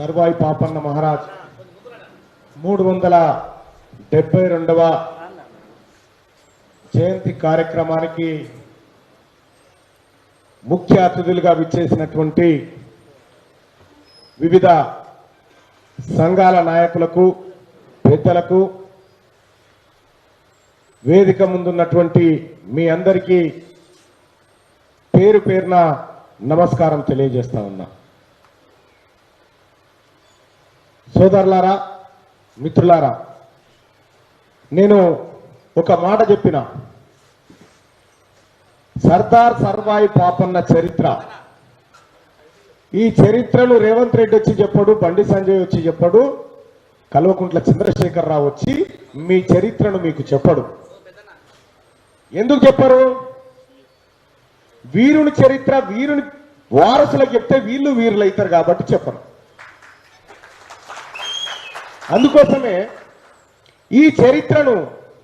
సర్వాయి పాపన్న మహారాజ్ 372వ జయంతి కార్యక్రమానికి ముఖ్య అతిథులుగా విచ్చేసినటువంటి వివిధ సంఘాల నాయకులకు పెద్దలకు వేదిక ముందున్నటువంటి మీ అందరికీ పేరు పేరున నమస్కారం తెలియజేస్తా ఉన్నా. సోదరులారా, మిత్రులారా, నేను ఒక మాట చెప్పిన, సర్దార్ సర్వాయి పాపన్న చరిత్ర, ఈ చరిత్రను రేవంత్ రెడ్డి వచ్చి చెప్పాడు, బండి సంజయ్ వచ్చి చెప్పాడు, కల్వకుంట్ల చంద్రశేఖరరావు వచ్చి మీ చరిత్రను మీకు చెప్పడు. ఎందుకు చెప్పరు? వీరుని చరిత్ర వీరుని వారసులకు చెప్తే వీళ్ళు వీరులు అవుతారు కాబట్టి చెప్పరు. అందుకోసమే ఈ చరిత్రను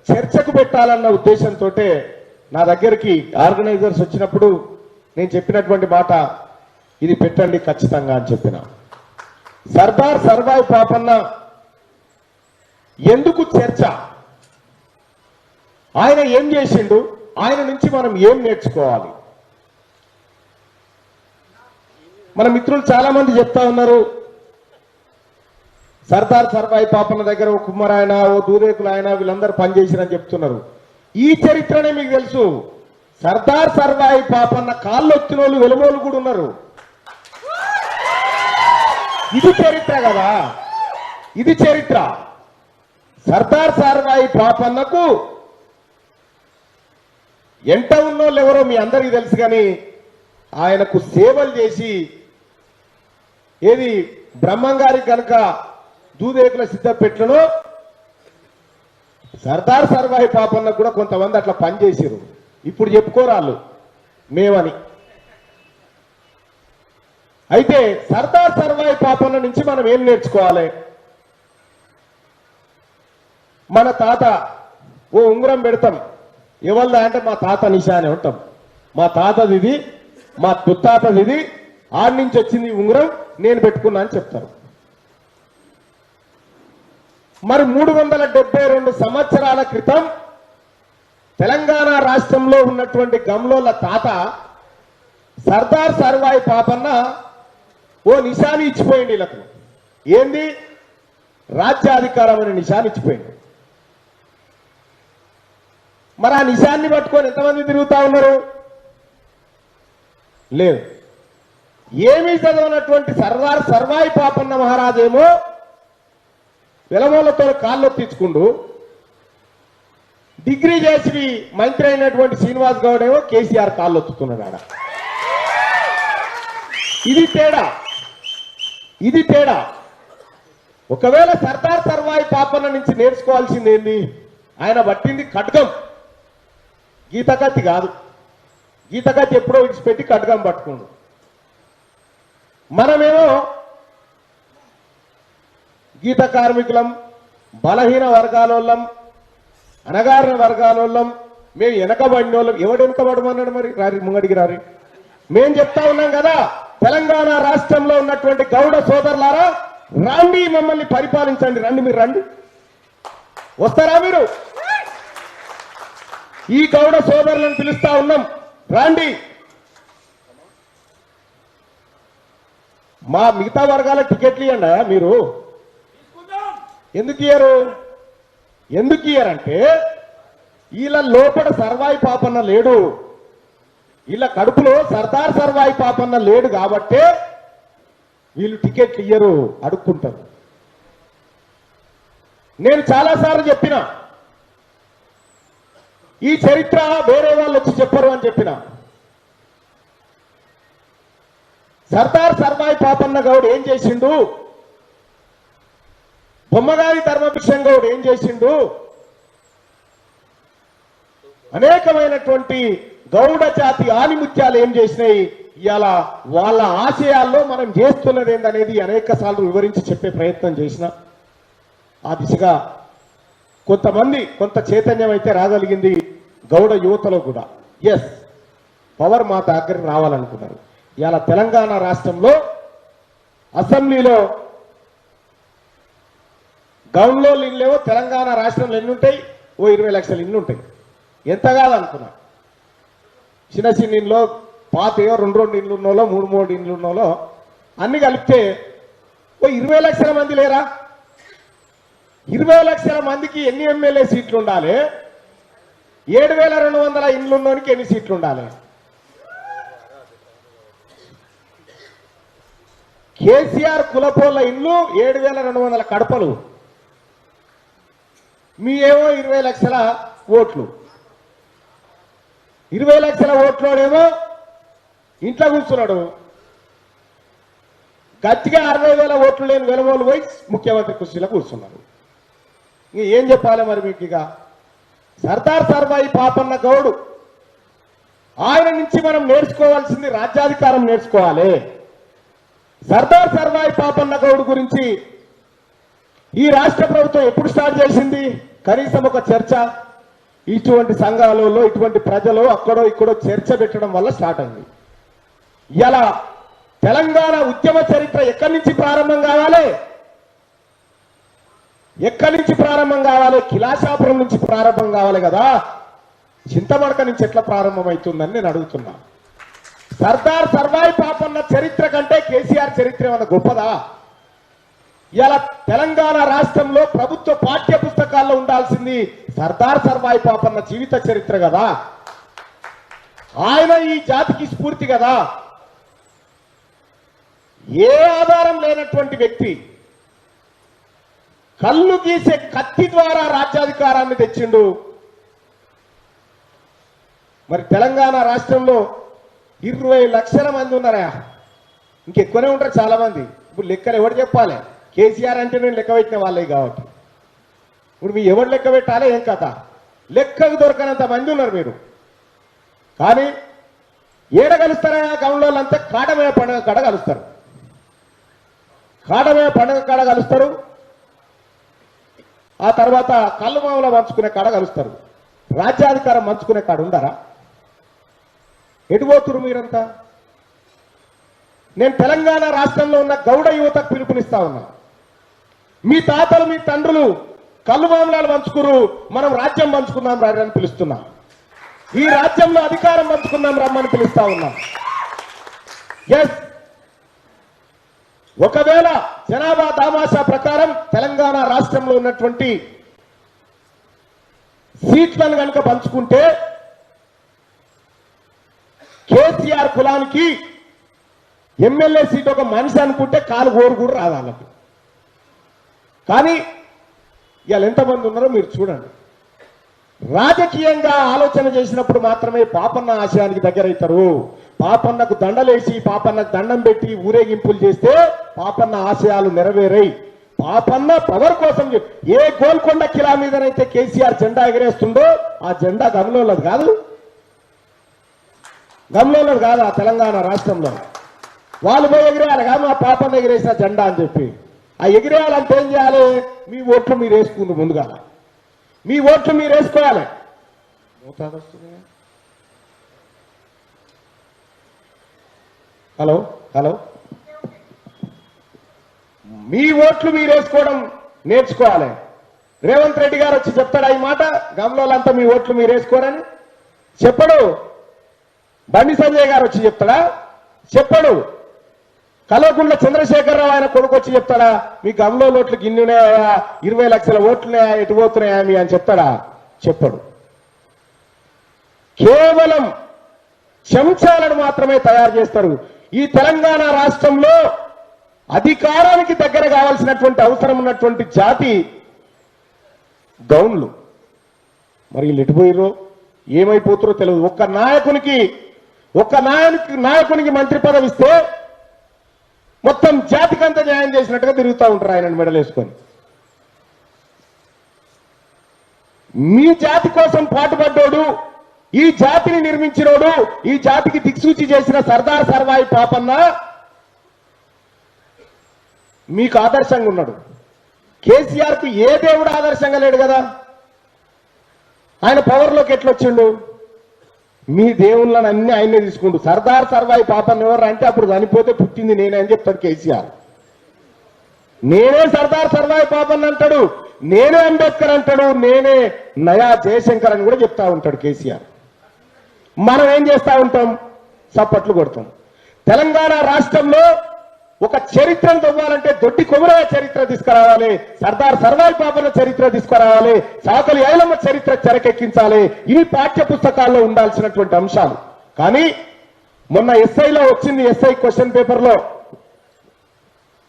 చర్చకు పెట్టాలన్న ఉద్దేశంతో నా దగ్గరికి ఆర్గనైజర్స్ వచ్చినప్పుడు నేను చెప్పినటువంటి మాట, ఇది పెట్టండి ఖచ్చితంగా అని చెప్పిన. సర్దార్ సర్వాయి పాపన్న ఎందుకు చర్చ? ఆయన ఏం చేసిండు, ఆయన నుంచి మనం ఏం నేర్చుకోవాలి? మన మిత్రులు చాలా మంది చెప్తా ఉన్నారు, సర్దార్ సర్వాయి పాపన్న దగ్గర ఓ కుమ్మరాయన, ఓ దూదేకులు ఆయన, వీళ్ళందరూ పనిచేసిరని చెప్తున్నారు. ఈ చరిత్రనే మీకు తెలుసు. సర్దార్ సర్వాయి పాపన్న కాళ్ళు వచ్చిన వాళ్ళు వెలుమోలు కూడా ఉన్నారు. ఇది చరిత్ర కదా, ఇది చరిత్ర. సర్దార్ సర్వాయి పాపన్నకు ఎంట ఉన్నోళ్ళు ఎవరో మీ అందరికీ తెలుసు, కానీ ఆయనకు సేవలు చేసి, ఏది బ్రహ్మంగారికి కనుక దూదేకుల సిద్ధపెట్లను సర్దార్ సర్వాయి పాపన్న కూడా కొంతమంది అట్లా పనిచేసారు. ఇప్పుడు చెప్పుకోరాళ్ళు మేమని. అయితే సర్దార్ సర్వాయి పాపన్న నుంచి మనం ఏం నేర్చుకోవాలి? మన తాత ఓ ఉంగరం పెడతాం, ఎవరిదా అంటే మా తాత నిశానే ఉంటాం. మా తాతది ఇది, మా దుత్తాతది ఇది, ఆడి నుంచి వచ్చింది ఉంగరం, నేను పెట్టుకున్నా అని చెప్తారు. మరి 372 సంవత్సరాల క్రితం తెలంగాణ రాష్ట్రంలో ఉన్నటువంటి గమ్లోల తాత సర్దార్ సర్వాయి పాపన్న ఓ నిశాని ఇచ్చిపోయింది వీళ్ళకు. ఏంది? రాజ్యాధికారం అనే నిశాని ఇచ్చిపోయింది. మరి ఆ నిశాన్ని పట్టుకొని ఎంతమంది తిరుగుతా ఉన్నారు? లేదు. ఏమీ చదవనటువంటి సర్దార్ సర్వాయి పాపన్న మహారాజ్ ఏమో వెలమోళ్లతో కాళ్ళు తీర్చుకుంటూ, డిగ్రీ చేసి మంత్రి అయినటువంటి శ్రీనివాస్ గౌడ్ ఏమో కేసీఆర్ కాళ్ళు ఒత్తుతున్నాడు ఆడ. ఇది తేడా, ఇది తేడా. ఒకవేళ సర్దార్ సర్వాయి పాపన్న నుంచి నేర్చుకోవాల్సింది ఏంది? ఆయన పట్టింది ఖడ్గం, గీతకత్తి కాదు. గీతకత్తి ఎప్పుడో విడిచిపెట్టి ఖడ్గం పట్టుకుండు. మనమేమో గీత కార్మికులం, బలహీన వర్గాలోళ్ళం, అనగారిన వర్గాలోళ్ళం, మేము వెనకబడిన వాళ్ళం. ఎవడు వెనకబడమన్నాడు? మరి రారి, ముంగడికి రారి. మేం చెప్తా ఉన్నాం కదా, తెలంగాణ రాష్ట్రంలో ఉన్నటువంటి గౌడ సోదరులారా, రండి, మమ్మల్ని పరిపాలించండి, రండి, మీరు రండి. వస్తారా మీరు? ఈ గౌడ సోదరులను పిలుస్తా ఉన్నాం, రండి. మా మిగతా వర్గాల టికెట్లు ఇవ్వండి. మీరు ఎందుకు ఇయ్యరు? ఎందుకు ఇయ్యరంటే వీళ్ళ లోపల సర్వాయి పాపన్న లేడు, వీళ్ళ కడుపులో సర్దార్ సర్వాయి పాపన్న లేడు కాబట్టే వీళ్ళు టికెట్లు ఇయ్యరు, అడుక్కుంటారు. నేను చాలాసార్లు చెప్పిన, ఈ చరిత్ర వేరే వాళ్ళు వచ్చి చెప్పరు అని చెప్పిన. సర్దార్ సర్వాయి పాపన్న గౌడ్ ఏం చేసిండు, బొమ్మగారి ధర్మభిక్షం గౌడ్ ఏం చేసిండు, అనేకమైనటువంటి గౌడ జాతి ఆనిముత్యాలు ఏం చేసినాయి, ఇవాళ వాళ్ళ ఆశయాల్లో మనం చేస్తున్నది ఏందనేది అనేక సార్లు వివరించి చెప్పే ప్రయత్నం చేసిన. ఆ దిశగా కొంత చైతన్యం అయితే రాగలిగింది గౌడ యువతలో కూడా. ఎస్, పవర్ మా దగ్గరికి రావాలనుకున్నారు. ఇవాళ తెలంగాణ రాష్ట్రంలో అసెంబ్లీలో గౌన్లో ఇల్లేవో తెలంగాణ రాష్ట్రంలో ఎన్ని ఉంటాయి? ఓ 20 లక్షల ఇల్లు ఉంటాయి. ఎంత కాదనుకున్నా, చిన్న చిన్న ఇంట్లో పాతయో 2 ఇండ్లు ఉన్నోలో 3 ఇండ్లు ఉన్నోలో అన్ని కలిపితే ఓ 20 లక్షల మంది లేరా? 20 లక్షల మందికి ఎన్ని ఎమ్మెల్యే సీట్లు ఉండాలి? 7,200 ఇండ్లు ఉన్నోనికి ఎన్ని సీట్లు ఉండాలి? కేసీఆర్ కులపోళ్ళ ఇండ్లు 7,200 కడపలు, మీ ఏమో 20 లక్షల ఓట్లు. 20 లక్షల ఓట్లోనేమో ఇంట్లో కూర్చున్నాడు, గట్టిగా 60,000 ఓట్లు లేని వెలమోలు పోయి ముఖ్యమంత్రి కుర్చీలో కూర్చున్నారు. ఇంక ఏం చెప్పాలి మరి మీకు? ఇక సర్దార్ సర్వాయి పాపన్న గౌడు, ఆయన నుంచి మనం నేర్చుకోవాల్సింది రాజ్యాధికారం నేర్చుకోవాలి. సర్దార్ సర్వాయి పాపన్న గౌడు గురించి ఈ రాష్ట్ర ప్రభుత్వం ఎప్పుడు స్టార్ట్ చేసింది? కనీసం ఒక చర్చ ఇటువంటి సంఘాలలో, ఇటువంటి ప్రజలు అక్కడో ఇక్కడో చర్చ పెట్టడం వల్ల స్టార్ట్ అయింది. ఇలా తెలంగాణ ఉద్యమ చరిత్ర ఎక్కడి నుంచి ప్రారంభం కావాలి? ఎక్కడి నుంచి ప్రారంభం కావాలి? కిలాషాపురం నుంచి ప్రారంభం కావాలి కదా, చింతమడక నుంచి ఎట్లా ప్రారంభమవుతుందని నేను అడుగుతున్నా. సర్దార్ సర్వాయి పాపన్న చరిత్ర కంటే కేసీఆర్ చరిత్ర ఏమన్నా గొప్పదా? ఇలా తెలంగాణ రాష్ట్రంలో ప్రభుత్వ పాఠ్య పుస్తకాల్లో ఉండాల్సింది సర్దార్ సర్వాయి పాపన్న జీవిత చరిత్ర కదా. ఆయన ఈ జాతికి స్ఫూర్తి కదా. ఏ ఆధారం లేనటువంటి వ్యక్తి కళ్ళు గీసే కత్తి ద్వారా రాజ్యాధికారాన్ని తెచ్చిండు. మరి తెలంగాణ రాష్ట్రంలో 20 లక్షల మంది ఉన్నారా? ఇంకెక్కువనే ఉంటారు చాలా మంది. ఇప్పుడు లెక్కలు ఎవరు చెప్పాలి? కేసీఆర్ అంటే నేను లెక్క పెట్టిన వాళ్ళే కాబట్టి ఇప్పుడు మీ ఎవరు లెక్క పెట్టాలి? ఏం కథ? లెక్కకు దొరకనంత మంది ఉన్నారు మీరు. కానీ ఏడ కలుస్తారా? గౌన్లోళ్ళంతా కాటమయ్య పండుగ కాడ కలుస్తారు. కాటమయ్య పండుగ కాడ కలుస్తారు, ఆ తర్వాత కళ్ళు మామూలు పంచుకునే కాడ కలుస్తారు. రాజ్యాధికారం పంచుకునే కాడ ఉండారా? ఎటుపోతురు మీరంతా? నేను తెలంగాణ రాష్ట్రంలో ఉన్న గౌడ యువతకు పిలుపునిస్తా ఉన్నా. మీ తాతలు మీ తండ్రులు కళ్ళు మామూలాలు పంచుకురు, మనం రాజ్యం పంచుకుందాం అని పిలుస్తున్నాం. ఈ రాజ్యంలో అధికారం పంచుకుందాం రమ్మని పిలుస్తా ఉన్నాం. ఎస్, ఒకవేళ జనాభా దామాషా ప్రకారం తెలంగాణ రాష్ట్రంలో ఉన్నటువంటి సీట్లను కనుక పంచుకుంటే కేసీఆర్ కులానికి ఎమ్మెల్యే సీట్ ఒక మనిషి అనుకుంటే కాలు గోరు కూడా రాదు వాళ్ళకి. కానీ ఇవాళ ఎంతమంది ఉన్నారో మీరు చూడండి. రాజకీయంగా ఆలోచన చేసినప్పుడు మాత్రమే పాపన్న ఆశయానికి దగ్గరవుతారు. పాపన్నకు దండలేసి పాపన్నకు దండం పెట్టి ఊరేగింపులు చేస్తే పాపన్న ఆశయాలు నెరవేరాయి. పాపన్న పవర్ కోసం ఏ గోల్కొండ కిలా మీదనైతే కేసీఆర్ జెండా ఎగరేస్తుండో ఆ జెండా గమనంలోది కాదు, గమనంలోది కాదు. ఆ తెలంగాణ రాష్ట్రంలో వాళ్ళు పోయి ఎగిరేయాలి కాదు మా పాపన్న ఎగిరేసిన జెండా అని చెప్పి. ఆ ఎగిరేయాలంటే ఏం చేయాలి? మీ ఓట్లు మీరు వేసుకుంది ముందుగా, మీ ఓట్లు మీరు వేసుకోవాలి. హలో హలో మీ ఓట్లు మీరు వేసుకోవడం నేర్చుకోవాలి. రేవంత్ రెడ్డి గారు వచ్చి చెప్తాడా ఈ మాట? గమనంతా మీ ఓట్లు మీరు వేసుకోరని చెప్పడు. బండి సంజయ్ గారు వచ్చి చెప్తాడా? చెప్పడు. కల్వకుంట్ల చంద్రశేఖరరావు ఆయన కొడుకు వచ్చి చెప్తాడా మీ గమలో ఓట్లు గిన్నెనాయా, 20 లక్షల ఓట్లున్నాయా, ఎటు పోతున్నాయా మీ అని చెప్తాడా? చెప్పడు. కేవలం చెంచాలను మాత్రమే తయారు చేస్తారు. ఈ తెలంగాణ రాష్ట్రంలో అధికారానికి దగ్గర కావాల్సినటువంటి అవసరం ఉన్నటువంటి జాతి గౌన్లు. మరి వీళ్ళు ఎటుపోయిరో ఏమైపోతారో తెలియదు. ఒక్క నాయకునికి మంత్రి పదవి ఇస్తే మొత్తం జాతికంతా న్యాయం చేసినట్టుగా తిరుగుతూ ఉంటారు ఆయన మెడలేసుకొని. మీ జాతి కోసం పాటుపడ్డోడు, ఈ జాతిని నిర్మించినోడు, ఈ జాతికి దిక్సూచి చేసిన సర్దార్ సర్వాయి పాపన్న మీకు ఆదర్శంగా ఉన్నాడు. కేసీఆర్ కు ఏ దేవుడు ఆదర్శంగా లేడు కదా. ఆయన పవర్లోకి ఎట్లొచ్చిండు? మీ దేవుళ్ళని అన్ని ఆయనే తీసుకుంటూ. సర్దార్ సర్వాయి పాపన్న ఎవరు అంటే అప్పుడు చనిపోతే పుట్టింది నేనే అని చెప్తాడు కేసీఆర్. నేనే సర్దార్ సర్వాయి పాపన్న అంటాడు. నేనే అంబేద్కర్ అంటాడు, నేనే నయా జయశంకర్ అని కూడా చెప్తా ఉంటాడు కేసీఆర్. మనం ఏం చేస్తా ఉంటాం? చప్పట్లు కొడతాం. తెలంగాణ రాష్ట్రంలో ఒక చరిత్రను తవ్వాలంటే దొడ్డి కొమరయ్య చరిత్ర తీసుకురావాలి, సర్దార్ సర్వాయి పాపన్న చరిత్ర తీసుకురావాలి, చాకలి ఐలమ్మ చరిత్ర చెరకెక్కించాలి. ఇవి పాఠ్య పుస్తకాల్లో ఉండాల్సినటువంటి అంశాలు. కానీ మొన్న ఎస్ఐలో వచ్చింది, ఎస్ఐ క్వశ్చన్ పేపర్లో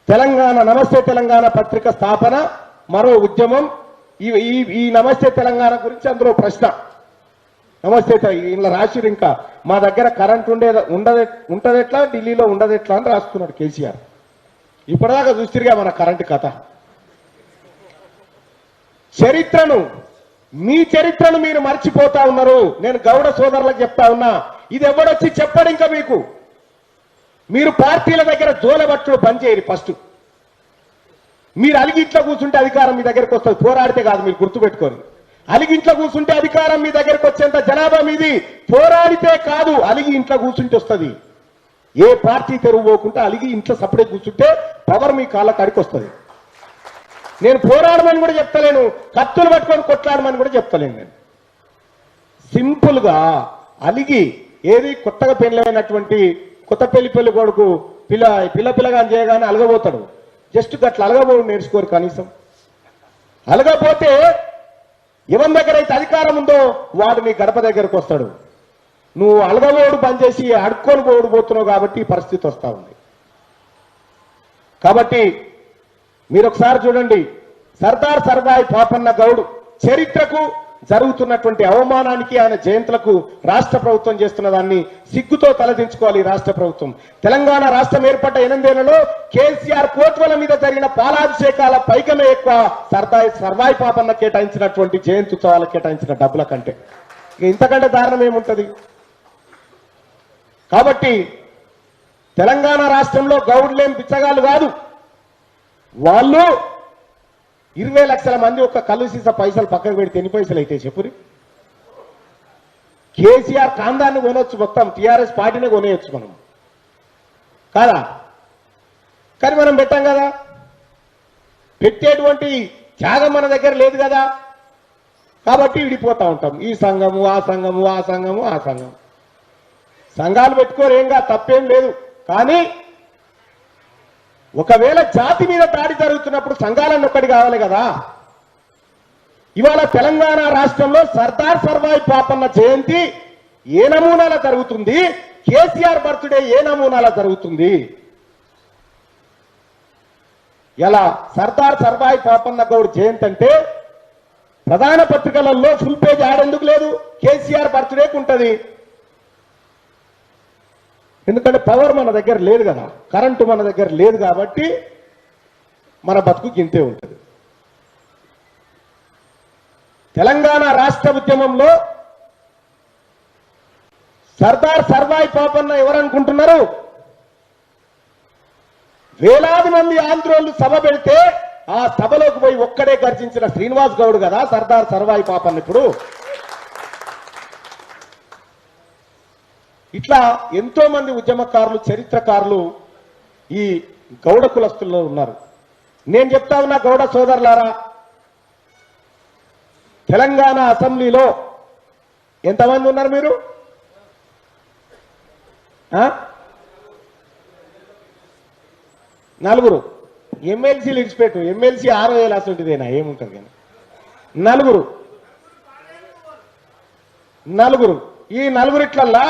తెలంగాణ నమస్తే తెలంగాణ పత్రిక స్థాపన మరో ఉద్యమం, ఈ నమస్తే తెలంగాణ గురించి అందులో ప్రశ్న. నమస్తే ఇలా రాసిరు. ఇంకా మా దగ్గర కరెంట్ ఉంటదెట్లా, ఢిల్లీలో ఉండదెట్లా అని రాసుకున్నాడు కేసీఆర్. ఇప్పటిదాకా చూస్తురుగా మన కరెంటు కథ. చరిత్రను, మీ చరిత్రను మీరు మర్చిపోతా ఉన్నారు. నేను గౌడ సోదరులకు చెప్తా ఉన్నా, ఇది ఎవడొచ్చి చెప్పడు ఇంకా మీకు. మీరు పార్టీల దగ్గర జోలబట్టుడు బంద్ చేయరు. ఫస్ట్ మీరు అలిగిట్లో కూర్చుంటే అధికారం మీ దగ్గరకు వస్తుంది, పోరాడితే కాదు. మీరు గుర్తుపెట్టుకోండి, అలిగి ఇంట్లో కూర్చుంటే అధికారం మీ దగ్గరకు వచ్చేంత జనాభా మీది, పోరాడితే కాదు. అలిగి ఇంట్లో కూర్చుంటే వస్తుంది. ఏ పార్టీ తెరువు పోకుంటే అలిగి ఇంట్లో సపడే కూర్చుంటే పవర్ మీ కాళ్ళ కాడికి వస్తుంది. నేను పోరాడమని కూడా చెప్తలేను, కత్తులు పట్టుకొని కొట్లాడమని కూడా చెప్తలేను. నేను సింపుల్ గా అలిగి, ఏది కొత్తగా పెళ్ళైనటువంటి కొత్త పెళ్లి కొడుకు పిల్లగా చేయగానే అలగబోతాడు. జస్ట్ గట్ల అలగబోడు నేర్చుకోరు కనీసం. అలగపోతే ఎవరి దగ్గర అయితే అధికారం ఉందో వాడు నీ గడప దగ్గరకు వస్తాడు. నువ్వు అలగబోడు బంద్ చేసి అడుక్కొని పోతున్నావు కాబట్టి ఈ పరిస్థితి వస్తా ఉంది. కాబట్టి మీరు ఒకసారి చూడండి, సర్దార్ సర్వాయి పాపన్న గౌడ్ చరిత్రకు జరుగుతున్నటువంటి అవమానానికి, ఆయన జయంతులకు రాష్ట్ర ప్రభుత్వం చేస్తున్న దాన్ని సిగ్గుతో తలదించుకోవాలి రాష్ట్ర ప్రభుత్వం. తెలంగాణ రాష్ట్రం ఏర్పడ్డ 8 ఏళ్లలో కేసీఆర్ కోట్ల మీద జరిగిన పాలాభిషేకాల పైకమే ఎక్కువ సర్దార్ సర్వాయి పాపన్న కేటాయించినటువంటి జయంతి ఉత్సవాలకు కేటాయించిన డబ్బుల కంటే. ఇంతకంటే దారుణం ఏముంటది? కాబట్టి తెలంగాణ రాష్ట్రంలో గౌడ్లేం బిచ్చగాళ్ళు కాదు. వాళ్ళు 20 లక్షల మంది ఒక కళ్ళు సీసా పైసలు పక్కకు పెడితే ఎన్ని పైసలు అయితే చెప్పురి? కేసీఆర్ కాందాన్ని కొనవచ్చు, మొత్తం టీఆర్ఎస్ పార్టీనే కొనేయచ్చు మనం కాదా? కానీ మనం పెట్టాం కదా. పెట్టేటువంటి త్యాగం మన దగ్గర లేదు కదా. కాబట్టి విడిపోతా ఉంటాం. ఈ సంఘము ఆ సంఘము, ఆ సంఘము ఆ సంఘం. సంఘాలు పెట్టుకోరేంగా, తప్పేం లేదు. కానీ ఒకవేళ జాతి మీద దాడి జరుగుతున్నప్పుడు సంఘాలను ఒక్కటి కావాలి కదా. ఇవాళ తెలంగాణ రాష్ట్రంలో సర్దార్ సర్వాయి పాపన్న జయంతి ఏ నమూనాల జరుగుతుంది, కేసీఆర్ బర్త్డే ఏ నమూనాల జరుగుతుంది? ఎలా సర్దార్ సర్వాయి పాపన్న గౌడ్ జయంతి అంటే ప్రధాన పత్రికలలో ఫుల్ పేజ్ యాడ్ ఎందుకు లేదు? కేసీఆర్ బర్త్డేకి ఉంటది. ఎందుకంటే పవర్ మన దగ్గర లేదు కదా, కరెంటు మన దగ్గర లేదు కాబట్టి మన బతుకు గింతే ఉంటుంది. తెలంగాణ రాష్ట్ర ఉద్యమంలో సర్దార్ సర్వాయి పాపన్న ఎవరనుకుంటున్నారు? వేలాది మంది ఆంధ్రోళ్ళు సభ పెడితే ఆ సభలోకి పోయి ఒక్కడే గర్జించిన శ్రీనివాస్ గౌడ్ కదా సర్దార్ సర్వాయి పాపన్న. ఇప్పుడు ఇట్లా ఎంతో మంది ఉద్యమకారులు, చరిత్రకారులు ఈ గౌడ కులస్తుల్లో ఉన్నారు. నేను చెప్తా ఉన్నా గౌడ సోదరులారా, తెలంగాణ అసెంబ్లీలో ఎంతమంది ఉన్నారు మీరు? 4. ఎమ్మెల్సీలు ఇడిచిపెట్టు, ఎమ్మెల్సీ 6,000 అసలుంటిదేనా ఏముంటుంది కానీ 4. ఈ 4 ఇట్లల్లా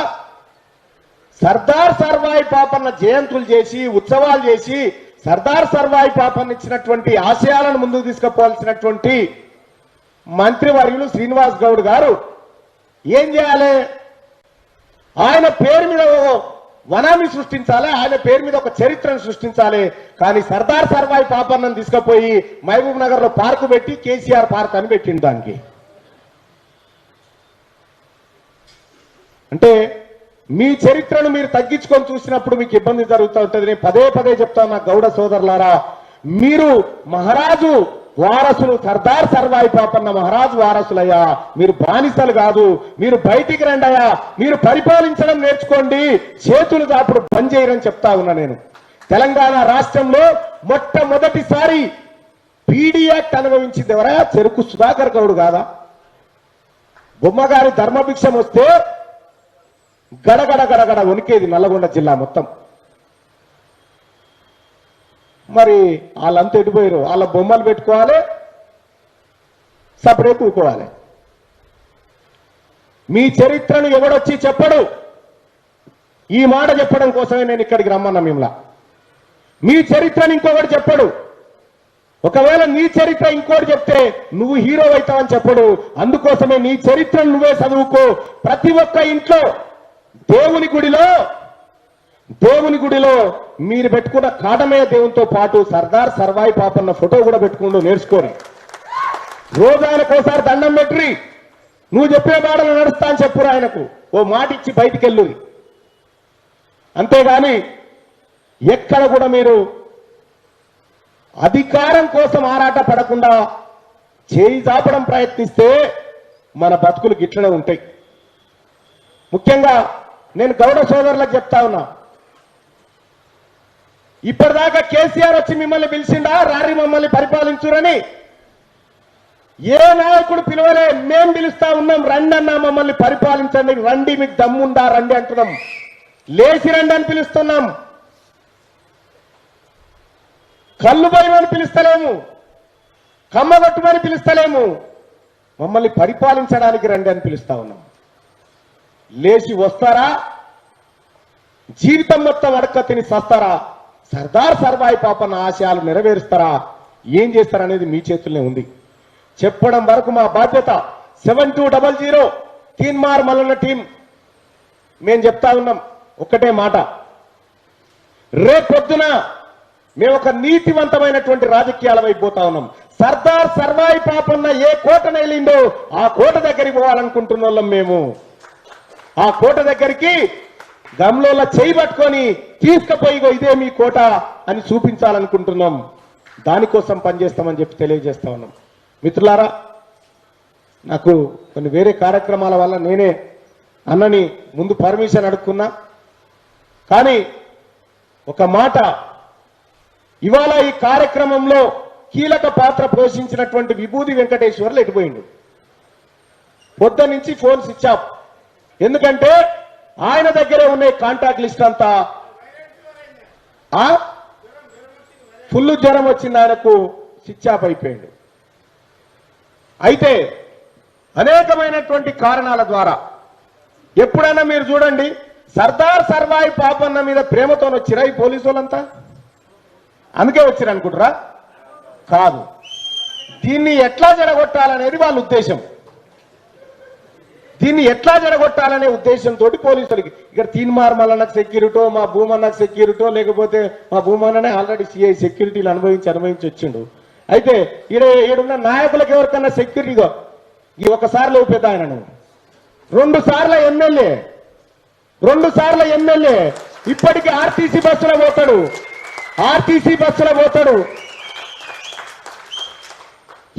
సర్దార్ సర్వాయి పాపన్న జయంతులు చేసి, ఉత్సవాలు చేసి, సర్దార్ సర్వాయి పాపన్న ఇచ్చినటువంటి ఆశయాలను ముందుకు తీసుకుపోవాల్సినటువంటి మంత్రివర్యులు శ్రీనివాస్ గౌడ్ గారు ఏం చేయాలి? ఆయన పేరు మీద వనాన్ని సృష్టించాలి, ఆయన పేరు మీద ఒక చరిత్రను సృష్టించాలి. కానీ సర్దార్ సర్వాయి పాపన్నను తీసుకుపోయి మహబూబ్ నగర్ లో పార్కు పెట్టి కేసీఆర్ పార్క్ అని పెట్టిండు. దానికి అంటే మీ చరిత్రను మీరు తగ్గించుకొని చూసినప్పుడు మీకు ఇబ్బంది జరుగుతూ ఉంటుంది. నేను పదే చెప్తాను నా గౌడ సోదరులారా, మీరు మహారాజు వారసులు, సర్దార్ సర్వాయి పాపన్న మహారాజు వారసులయ్యా. మీరు బానిసలు కాదు. మీరు బయటికి రండయ్యా, మీరు పరిపాలించడం నేర్చుకోండి, చేతులు దాపుడు పనిచేయరని చెప్తా ఉన్నా. నేను తెలంగాణ రాష్ట్రంలో మొట్టమొదటిసారి పీడీ యాక్ట్ అనుభవించింది ఎవరా? చెరుకు సుధాకర్ గౌడ్ కాదా? బొమ్మగారి ధర్మభిక్షం వస్తే గడగడ గడగడ వణికేది నల్లగొండ జిల్లా మొత్తం. మరి వాళ్ళంతా ఎడిపోయారు. వాళ్ళ బొమ్మలు పెట్టుకోవాలి, సపరేట్ ఊకోవాలి. మీ చరిత్రను ఎవడొచ్చి చెప్పడు. ఈ మాట చెప్పడం కోసమే నేను ఇక్కడికి రమ్మన్నా. మిమ్మల్ని మీ చరిత్రను ఇంకొకటి చెప్పడు. ఒకవేళ నీ చరిత్ర ఇంకోటి చెప్తే నువ్వు హీరో అవుతావని చెప్పడు. అందుకోసమే నీ చరిత్రను నువ్వే చదువుకో. ప్రతి ఒక్క ఇంట్లో దేవుని గుడిలో మీరు పెట్టుకున్న కాటమయ్య దేవునితో పాటు సర్దార్ సర్వాయి పాపన్న ఫోటో కూడా పెట్టుకుంటూ నేర్చుకోని రోజు ఆయనకోసారి దండం పెట్టి నువ్వు చెప్పే మాటలు నడుస్తా అని చెప్పురు. ఆయనకు ఓ మాట ఇచ్చి బయటికి వెళ్ళు. అంతేగాని ఎక్కడ కూడా మీరు అధికారం కోసం ఆరాట పడకుండా చేయి చాపడం ప్రయత్నిస్తే మన బతుకులు గిట్లనే ఉంటాయి. ముఖ్యంగా నేను గౌడ సోదరులకు చెప్తా ఉన్నా, ఇప్పటిదాకా కేసీఆర్ వచ్చి మిమ్మల్ని పిలిచిండా రారి మమ్మల్ని పరిపాలించురని? ఏ నాయకుడు పిలవలే. మేం పిలుస్తా ఉన్నాం, రండి అన్నా మమ్మల్ని పరిపాలించండి, రండి మీకు దమ్ముందా రండి అంటున్నాం. లేచి రండి అని పిలుస్తున్నాం. కళ్ళు పోయమని పిలుస్తలేము, కమ్మగొట్టుమని పిలుస్తలేము, మమ్మల్ని పరిపాలించడానికి రండి అని పిలుస్తా ఉన్నాం. లేచి వస్తారా? జీవితం మొత్తం అడక్క తిని సస్తారా? సర్దార్ సర్వాయి పాపన్న ఆశయాలు నెరవేరుస్తారా? ఏం చేస్తారనేది మీ చేతుల్లోనే ఉంది. చెప్పడం వరకు మా బాధ్యత. 7200 తీన్మార్ మల్లన్న టీం మేము చెప్తా ఉన్నాం ఒక్కటే మాట, రేపొద్దున మేము ఒక నీతివంతమైనటువంటి రాజకీయాల వైపు పోతా ఉన్నాం. సర్దార్ సర్వాయి పాపన్న ఏ కోటను వెళ్ళిందో ఆ కోట దగ్గరికి పోవాలనుకుంటున్న వాళ్ళం మేము. ఆ కోట దగ్గరికి గమ్లోల చేయి పట్టుకొని తీసుకుపోయి ఇదే మీ కోట అని చూపించాలనుకుంటున్నాం. దానికోసం పనిచేస్తామని చెప్పి తెలియజేస్తా ఉన్నాం. మిత్రులారా, నాకు కొన్ని వేరే కార్యక్రమాల వల్ల నేనే అన్నని ముందు పర్మిషన్ అడుక్కున్నా. కానీ ఒక మాట, ఇవాళ ఈ కార్యక్రమంలో కీలక పాత్ర పోషించినటువంటి విభూది వెంకటేశ్వర్లు ఎటుపోయిండు. పొద్దు నుంచి ఫోన్ స్విచ్ ఆఫ్. ఎందుకంటే ఆయన దగ్గరే ఉన్న కాంటాక్ట్ లిస్ట్ అంతా ఫుల్ జ్వరం వచ్చింది, ఆయనకు స్విచ్ ఆఫ్ అయిపోయింది. అయితే అనేకమైనటువంటి కారణాల ద్వారా ఎప్పుడైనా మీరు చూడండి, సర్దార్ సర్వాయి పాపన్న మీద ప్రేమతో వచ్చిరా ఈ పోలీసు వాళ్ళంతా? అందుకే వచ్చిరు అనుకుంటారా? కాదు. దీన్ని ఎట్లా జరగొట్టాలనేది వాళ్ళ ఉద్దేశం. దీన్ని ఎట్లా జరగొట్టాలనే ఉద్దేశంతో పోలీసులకి ఇక్కడ తీన్మార్ మల్లన్నకు సెక్యూరిటో, మా భూమన్నకు సెక్యూరిటో, లేకపోతే మా భూమన్ననే ఆల్రెడీ సిఐ సెక్యూరిటీలు అనుభవించి వచ్చిండు. అయితే ఈడున్న నాయకులకు ఎవరికన్నా సెక్యూరిటీగా ఈ ఒకసారి లేపేద్ద ఆయనను, 2 సార్ల ఎమ్మెల్యే ఇప్పటికీ ఆర్టీసీ బస్సులో పోతాడు.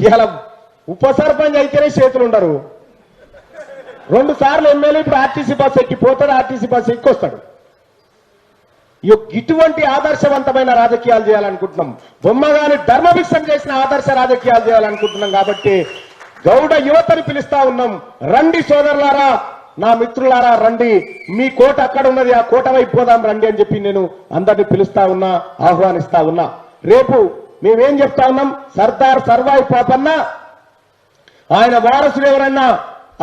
ఇలా ఉప సర్పంచ్ అయితేనే చేతులు ఉండరు. 2 సార్లు ఎమ్మెల్యే ఇప్పుడు ఆర్టీసీ బస్సు ఎక్కిపోతాడు, ఆర్టీసీ బస్సు ఎక్కొస్తాడు. ఇటువంటి ఆదర్శవంతమైన రాజకీయాలు చేయాలనుకుంటున్నాం. బొమ్మగాని ధర్మభిక్షం చేసిన ఆదర్శ రాజకీయాలు చేయాలనుకుంటున్నాం. కాబట్టి గౌడ యువతని పిలుస్తా ఉన్నాం, రండి సోదరులారా, నా మిత్రులారా రండి, మీ కోట అక్కడ ఉన్నది, ఆ కోట వైపు పోదాం రండి అని చెప్పి నేను అందరినీ పిలుస్తా ఉన్నా, ఆహ్వానిస్తా ఉన్నా. రేపు మేమేం చెప్తా ఉన్నాం, సర్దార్ సర్వాయి పాపన్న ఆయన వారసులు ఎవరన్నా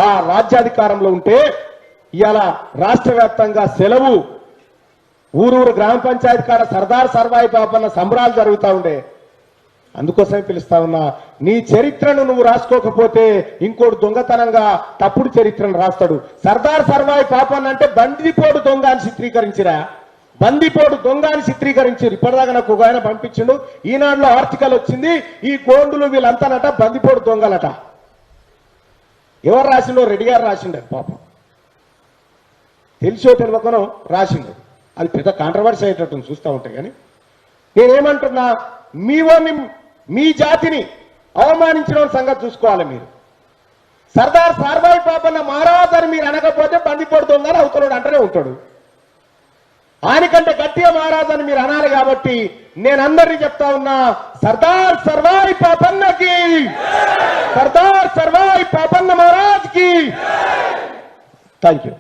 ఆ రాజ్యాధికారంలో ఉంటే ఇవాళ రాష్ట్ర వ్యాప్తంగా సెలవు, ఊరూరు గ్రామ పంచాయతీ కాడ సర్దార్ సర్వాయి పాపన్న సంబరాలు జరుగుతూ ఉండే. అందుకోసమే పిలుస్తా ఉన్నా, నీ చరిత్రను నువ్వు రాసుకోకపోతే ఇంకోటి దొంగతనంగా తప్పుడు చరిత్రను రాస్తాడు. సర్దార్ సర్వాయి పాపన్న అంటే బందిపోటు దొంగ అని చిత్రీకరించిరా, బందిపోటు దొంగ అని చిత్రీకరించారు. ఇప్పటిదాకా నాకు ఒక ఆయన పంపించిండు, ఈనాడులో ఆర్టికల్ వచ్చింది, ఈ గోండులు వీళ్ళంతానట బందిపోటు దొంగలట. ఎవరు రాసిండో? రెడ్డి గారు రాసిండు. పాపం తెలిసో తెలియకనో రాసిండు. అది పెద్ద కాంట్రవర్సీ అయ్యేటట్టు చూస్తూ ఉంటాయి. కానీ నేనేమంటున్నా, మీ జాతిని అవమానించిన సంగతి చూసుకోవాలి మీరు. సర్దార్ సర్వాయి పాపన్న మహారాజ్ అని మీరు అనకపోతే బందిపోటు దొంగని అవుతాడు అంటనే ఉంటాడు. ఆయనకంటే గట్టిగా మహారాజ్ అని మీరు అనాలి. కాబట్టి నేను అందరినీ చెప్తా ఉన్నా, సర్దార్ సర్వాయి పాపన్నకి, సర్దార్ సర్వాయి పాపన్న మహారాజ్ కి. Thank you.